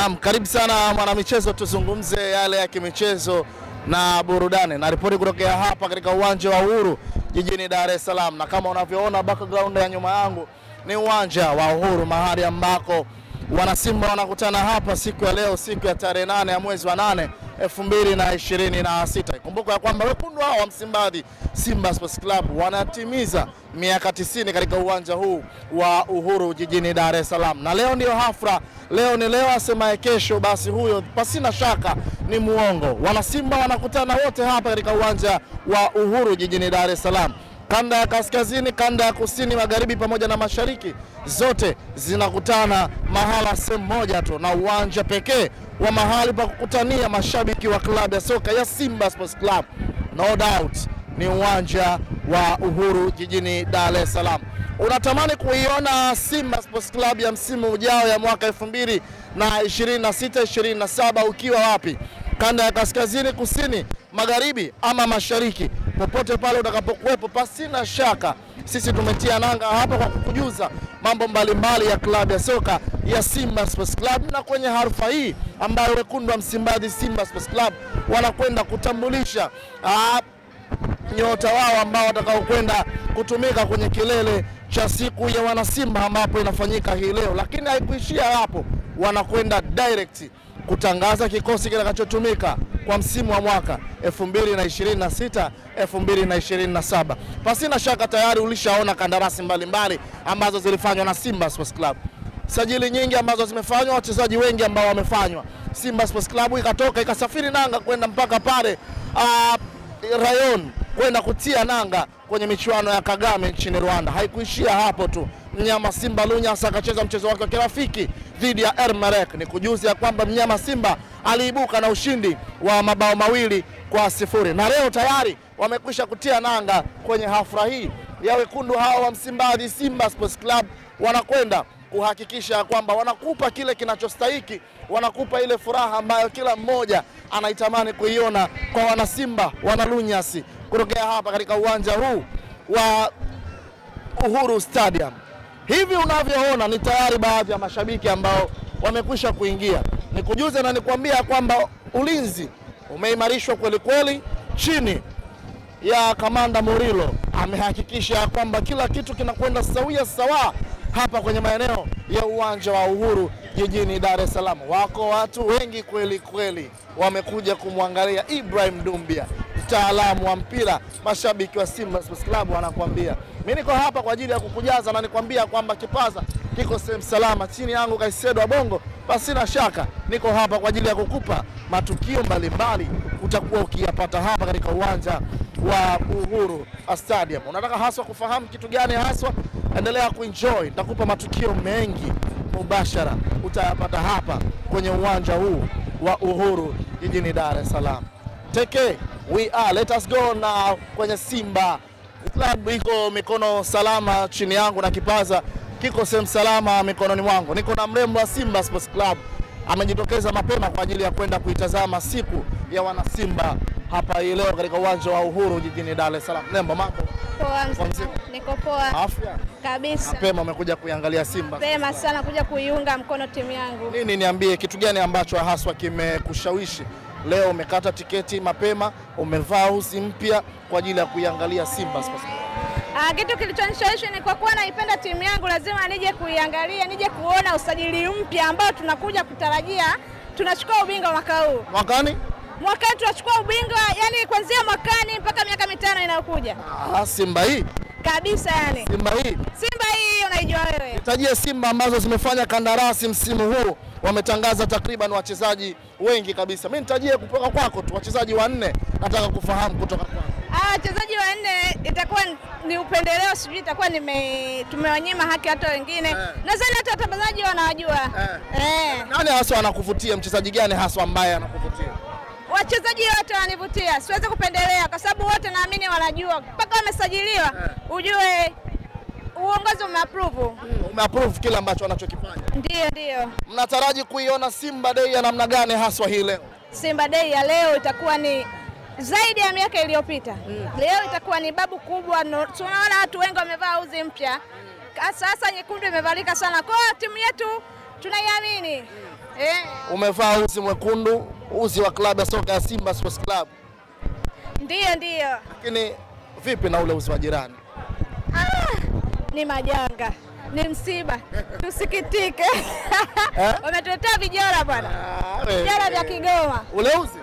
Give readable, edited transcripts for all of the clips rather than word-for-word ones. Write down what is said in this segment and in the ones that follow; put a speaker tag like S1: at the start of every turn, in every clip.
S1: Naam, karibu sana mwanamichezo, tuzungumze yale ya kimichezo na burudani. Na ripoti kutokea hapa katika uwanja wa Uhuru jijini Dar es Salaam. Na kama unavyoona background ya nyuma yangu ni uwanja wa Uhuru, mahali ambako wanasimba wanakutana hapa siku ya leo, siku ya tarehe 8 ya mwezi wa 8 2026. Kumbuka ya kwamba wekundu hao wa Msimbazi, Simba Sports Club, wanatimiza miaka 90 katika uwanja huu wa Uhuru jijini Dar es Salaam. Na leo ndio hafla, leo ni leo, asemaye kesho basi huyo pasina shaka ni muongo. Wanasimba wanakutana wote hapa katika uwanja wa Uhuru jijini Dar es Salaam. Kanda ya kaskazini, kanda ya kusini, magharibi pamoja na mashariki, zote zinakutana mahala sehemu moja tu, na uwanja pekee wa mahali pa kukutania mashabiki wa klabu ya soka ya Simba Sports Club, no doubt, ni uwanja wa Uhuru jijini Dar es Salaam. Unatamani kuiona Simba Sports Club ya msimu ujao ya mwaka 2026-27 ukiwa wapi? Kanda ya kaskazini, kusini, magharibi ama mashariki, popote pale utakapokuwepo, pasina shaka sisi tumetia nanga hapa kwa kukujuza mambo mbalimbali ya klabu ya soka ya Simba Sports Club. Na kwenye harfa hii ambayo wekundu wa Msimbazi, Simba Sports Club, wanakwenda kutambulisha nyota wao ambao watakao kwenda kutumika kwenye kilele cha siku ya wanasimba ambapo inafanyika hii leo. Lakini haikuishia hapo, wanakwenda direct kutangaza kikosi kitakachotumika kwa msimu wa mwaka 2026-2027. Pasina shaka tayari ulishaona kandarasi mbalimbali ambazo zilifanywa na Simba Sports Club. Sajili nyingi ambazo zimefanywa, wachezaji wengi ambao wamefanywa. Simba Sports Club ikatoka ikasafiri nanga kwenda mpaka pale Rayon kwenda kutia nanga kwenye michuano ya Kagame nchini Rwanda. Haikuishia hapo tu. Mnyama Simba Lunyasi akacheza mchezo wake wa kirafiki dhidi ya Ermerek. Ni kujuzi ya kwamba mnyama Simba aliibuka na ushindi wa mabao 2-0. Na leo tayari wamekwisha kutia nanga kwenye hafla hii ya wekundu hao wa Msimbazi, Simba Sports Club. Wanakwenda kuhakikisha kwamba wanakupa kile kinachostahiki, wanakupa ile furaha ambayo kila mmoja anaitamani kuiona kwa wanasimba, wanalunyasi, kutokea hapa katika uwanja huu wa Uhuru Stadium. Hivi unavyoona ni tayari baadhi ya mashabiki ambao wamekwisha kuingia. Nikujuze na nikwambia kwamba ulinzi umeimarishwa kweli kweli chini ya Kamanda Murilo. Amehakikisha kwamba kila kitu kinakwenda sawia sawa hapa kwenye maeneo ya uwanja wa Uhuru jijini Dar es Salaam. Wako watu wengi kweli kweli wamekuja kumwangalia Ibrahim Dumbia, mtaalamu wa mpira. Mashabiki wa Simba Sports Club wanakuambia mimi niko hapa kwa ajili ya kukujaza, na nikwambia kwamba kipaza kiko sehemu salama chini yangu Kaisedo wa Bongo. Pasina shaka niko hapa kwa ajili ya kukupa matukio mbalimbali utakuwa ukiyapata hapa katika uwanja wa Uhuru Stadium. Unataka haswa kufahamu kitu gani haswa? Endelea kuenjoy, nitakupa matukio mengi mubashara utayapata hapa kwenye uwanja huu wa Uhuru jijini Dar es Salaam. Teke, let us go now kwenye Simba Club. Iko mikono salama chini yangu na kipaza kiko sehemu salama mikononi mwangu. Niko na mrembo wa Simba Sports Club, amejitokeza mapema kwa ajili ya kwenda kuitazama siku ya wanasimba hapa hii leo katika uwanja wa Uhuru jijini Dar es Salaam. Nembo, mambo?
S2: Poa. Niko poa.
S1: Afya?
S2: Kabisa.
S1: Mapema umekuja kuiangalia Simba.
S2: Mapema sana kuja kuiunga mkono timu yangu.
S1: Nini, niambie kitu gani ambacho haswa kimekushawishi leo umekata tiketi mapema, umevaa uzi mpya kwa ajili ya kuiangalia Simba Sports Club?
S2: Kitu kilichonishawishi ni kwa kuwa naipenda timu yangu, lazima nije kuiangalia, nije kuona usajili mpya ambao tunakuja kutarajia. Tunachukua ubingwa mwaka huu.
S1: Mwakani?
S2: Mwakani tunachukua ubingwa, yani kuanzia mwakani mpaka miaka 5 inayokuja.
S1: Simba hii?
S2: Kabisa yani.
S1: Simba hii?
S2: Simba hii unaijua wewe.
S1: Nitajie Simba ambazo zimefanya kandarasi msimu huu, wametangaza takriban wachezaji wengi kabisa. Mimi nitajie kutoka kwako tu wachezaji 4, nataka kufahamu kutoka kwako.
S2: Wachezaji 4 itakuwa ni upendeleo, sijui itakuwa tumewanyima haki hata wengine. Nadhani hata watangazaji wanawajua.
S1: Nani hasa anakuvutia, mchezaji gani hasa ambaye anakuvutia?
S2: Wachezaji wote wananivutia, siwezi kupendelea kwa sababu wote naamini wanajua. Mpaka wamesajiliwa, ujue uongozi umeapprove.
S1: Umeapprove kile ambacho wanachokifanya.
S2: Ndio.
S1: Mnataraji kuiona Simba Day ya namna gani haswa hii leo?
S2: Simba Day ya leo itakuwa ni zaidi ya miaka iliyopita. Leo itakuwa ni babu kubwa. Tunaona watu wengi wamevaa uzi mpya. Sasa nyekundu imevalika sana. Kwa timu yetu tunaiamini.
S1: Umevaa uzi mwekundu, uzi wa klabu ya soka ya Simba Sports Club.
S2: Ndio.
S1: Lakini vipi na ule uzi wa jirani?
S2: Ni majanga, ni msiba, tusikitike. Wametuletea vijora bwana, vijora vya Kigoma.
S1: Ule uzi?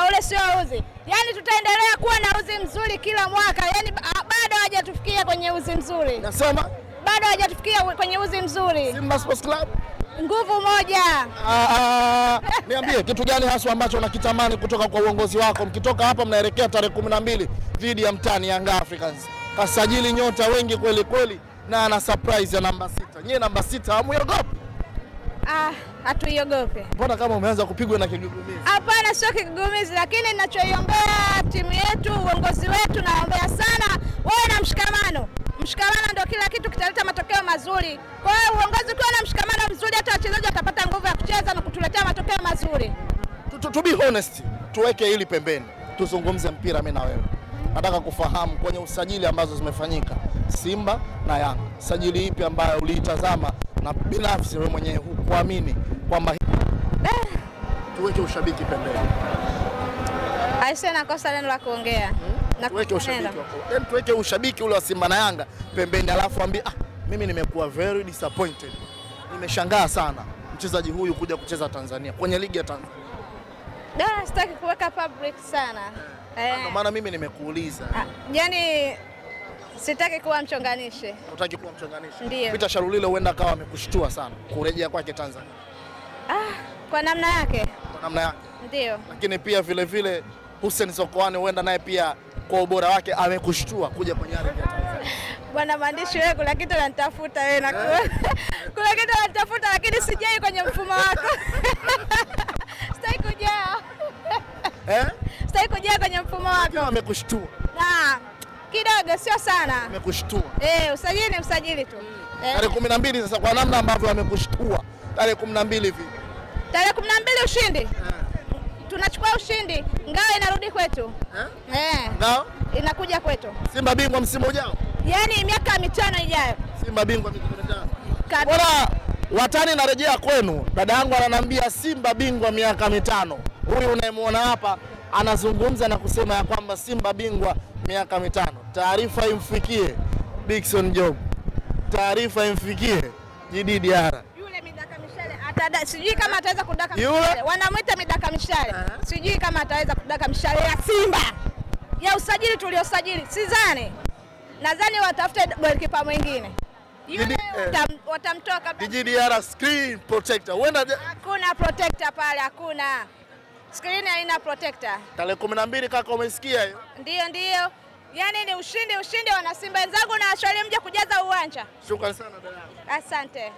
S2: Ule sio uzi. Yaani tutaendelea kuwa na uzi mzuri kila mwaka. Yaani bado hajatufikia kwenye uzi mzuri.
S1: Nasema?
S2: Bado hajatufikia kwenye uzi mzuri.
S1: Simba Sports Club?
S2: Nguvu moja.
S1: Niambie kitu gani hasa ambacho unakitamani kutoka kwa uongozi wako? Mkitoka hapa mnaelekea tarehe 12 dhidi ya mtani Young Africans. Kasajili nyota wengi kweli kweli na ana surprise ya namba 6. Nyie namba 6 hamuogopi?
S2: Hatuiogope.
S1: Mbona kama umeanza kupigwa na kigugumizi?
S2: Hapana, sio kigugumizi, lakini ninachoiombea timu yetu, uongozi wetu, naombea sana wawe na mshikamano. Mshikamano ndio kila kitu, kitaleta matokeo mazuri. Kwa hiyo uongozi ukiwa na mshikamano mzuri, hata wachezaji watapata nguvu ya kucheza na kutuletea matokeo mazuri.
S1: To be honest, tuweke hili pembeni, tuzungumze mpira mimi na wewe. Nataka kufahamu kwenye usajili ambazo zimefanyika Simba na Yanga, sajili ipi ambayo uliitazama na binafsi wewe mwenyewe hukuamini kwamba tuweke ushabiki pembeni?
S2: Aisee, nakosa neno la kuongea.
S1: Tuweke ushabiki ule wa Simba na Yanga pembeni, alafu ambie mimi nimekuwa very disappointed. Nimeshangaa sana mchezaji huyu kuja kucheza Tanzania kwenye ligi ya Tanzania.
S2: Sitaki kuweka public sana.
S1: Ndio maana mimi nimekuuliza.
S2: Yaani sitaki kuwa mchonganishi.
S1: Unataka kuwa mchonganishi?
S2: Ndio.
S1: Peter Sharulile huenda akawa amekushtua sana kurejea kwake Tanzania.
S2: Kwa namna yake.
S1: Kwa namna yake.
S2: Ndio.
S1: Lakini pia vile Hussein Sokoane huenda naye pia kwa ubora wake amekushtua kuja kwenye ardhi ya Tanzania.
S2: Bwana mwandishi wewe, kuna kitu unanitafuta wewe na kuna kitu unanitafuta, lakini sijai kwenye mfumo wako. Sitaki kujaa. Sitaki kujaa kwenye mfumo wako.
S1: Amekushtua.
S2: Kidogo, sio sana.
S1: Amekushtua.
S2: Usajili tu.
S1: Tarehe 12 sasa, kwa namna ambavyo amekushtua. Tarehe 12 hivi.
S2: Tarehe 12 ushindi. Tunachukua ushindi, ngao inarudi kwetu.
S1: Ngao
S2: inakuja kwetu.
S1: Simba bingwa msimu ujao.
S2: Yaani miaka 5 ijayo.
S1: Simba bingwa miaka 5. Bora watani narejea kwenu. Dada yangu ananiambia Simba bingwa miaka 5. Huyu unayemwona hapa anazungumza na kusema ya kwamba Simba bingwa miaka 5. Taarifa imfikie Dickson Job. Taarifa imfikie Djigui Diarra.
S2: Yule midaka mishale sijui kama ataweza kudaka mishale. Wanamuita midaka mishale. Sijui kama ataweza kudaka mishale ya Simba. Ya usajili tuliosajili. Sidhani. Nadhani watafute goalkeeper mwingine. Yule watamtoa kabla.
S1: Djigui Diarra screen protector.
S2: Hakuna protector pale, hakuna. Screen haina protector.
S1: Tarehe 12 kaka, umesikia hiyo?
S2: Ndio. Yaani ni ushindi wana Simba wenzangu, na washauri mje kujaza uwanja.
S1: Shukrani sana dada.
S2: Asante.